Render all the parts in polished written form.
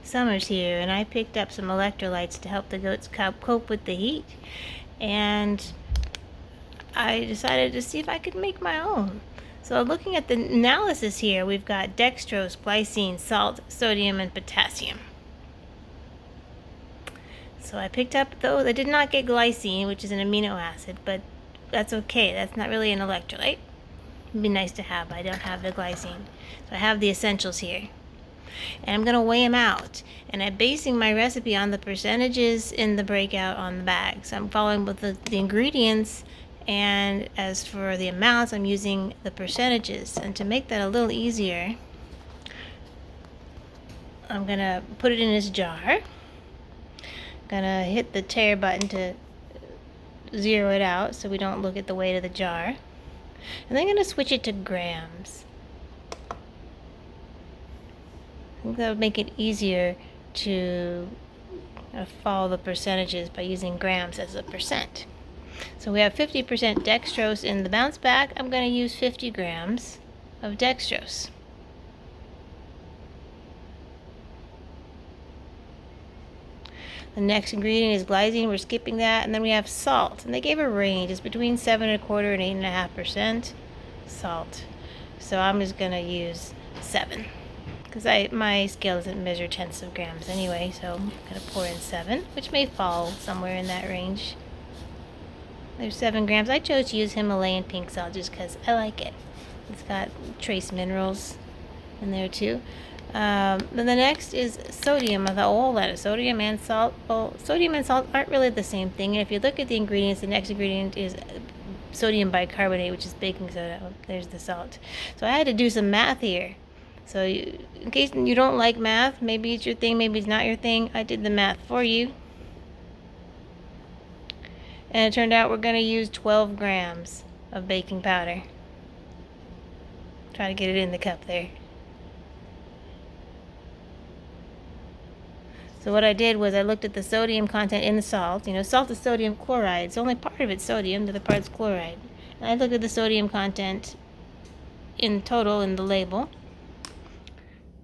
Summer's here, and I picked up some electrolytes to help the goats cope with the heat. And I decided to see if I could make my own. So looking at the analysis here, we've got dextrose, glycine, salt, sodium, and potassium. So I picked up those. I did not get glycine, which is an amino acid, but that's okay. That's not really an electrolyte. It'd be nice to have, but I don't have the glycine. So I have the essentials here. And I'm going to weigh them out. And I'm basing my recipe on the percentages in the breakout on the bag. So I'm following with the ingredients, and as for the amounts, I'm using the percentages. And to make that a little easier, I'm going to put it in this jar. Gonna hit the tare button to zero it out so we don't look at the weight of the jar. And then I'm gonna switch it to grams. I think that would make it easier to follow the percentages by using grams as a percent. So we have 50% dextrose in the bounce back. I'm gonna use 50 grams of dextrose. The next ingredient is glycine. We're skipping that. And then we have salt. And they gave a range. It's between 7.25% and 8.5% salt. So I'm just going to use 7. Because my scale doesn't measure tenths of grams anyway. So I'm going to pour in 7, which may fall somewhere in that range. There's 7 grams. I chose to use Himalayan pink salt just because I like it. It's got trace minerals in there too. Then the next is sodium. I thought, oh, that is sodium and salt. Well, sodium and salt aren't really the same thing. And if you look at the ingredients, the next ingredient is sodium bicarbonate, which is baking soda. Oh, there's the salt. So I had to do some math here. So in case you don't like math, maybe it's your thing, maybe it's not your thing, I did the math for you. And it turned out we're going to use 12 grams of baking powder. Try to get it in the cup there. So what I did was I looked at the sodium content in the salt. You know, salt is sodium chloride. So only part of it's sodium, the other part's chloride. And I looked at the sodium content in total in the label.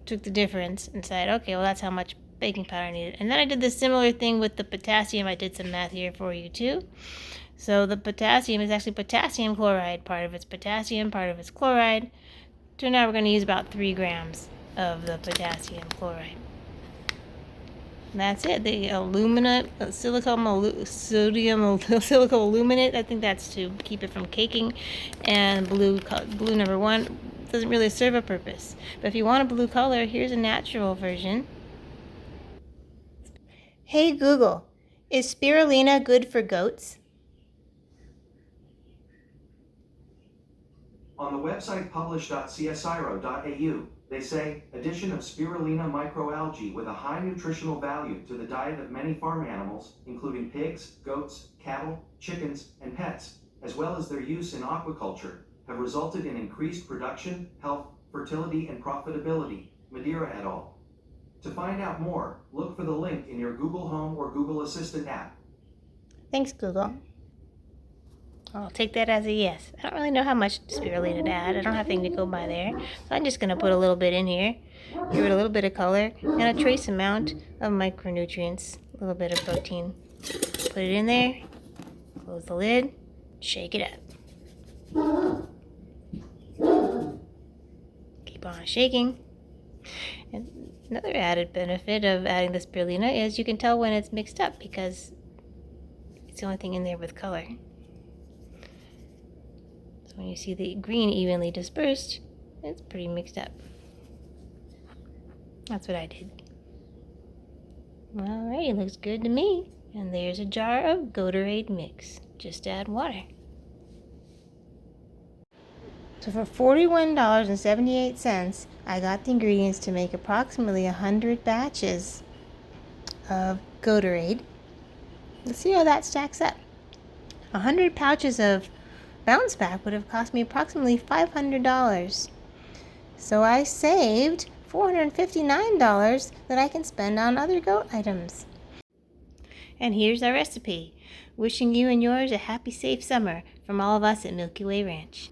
Took the difference and said, okay, well, that's how much baking powder I needed. And then I did the similar thing with the potassium. I did some math here for you too. So the potassium is actually potassium chloride. Part of it's potassium, part of it's chloride. Turned out we're going to use about 3 grams of the potassium chloride. And that's it. The sodium aluminate. I think that's to keep it from caking. And blue number 1 doesn't really serve a purpose. But if you want a blue color, here's a natural version. Hey Google, is spirulina good for goats? On the website publish.csiro.au, they say, addition of spirulina microalgae with a high nutritional value to the diet of many farm animals, including pigs, goats, cattle, chickens, and pets, as well as their use in aquaculture, have resulted in increased production, health, fertility, and profitability, Madeira et al. To find out more, look for the link in your Google Home or Google Assistant app. Thanks, Google. I'll take that as a yes. I don't really know how much spirulina to add. I don't have anything to go by there. So I'm just going to put a little bit in here. Give it a little bit of color and a trace amount of micronutrients. A little bit of protein. Put it in there. Close the lid. Shake it up. Keep on shaking. And another added benefit of adding the spirulina is you can tell when it's mixed up because it's the only thing in there with color. When you see the green evenly dispersed, it's pretty mixed up. That's what I did. Alright, looks good to me. And there's a jar of Gatorade mix. Just add water. So for $41.78, I got the ingredients to make approximately 100 batches of Gatorade. Let's see how that stacks up. 100 pouches of bounce back would have cost me approximately $500. So I saved $459 that I can spend on other goat items. And here's our recipe. Wishing you and yours a happy, safe summer from all of us at Milky Way Ranch.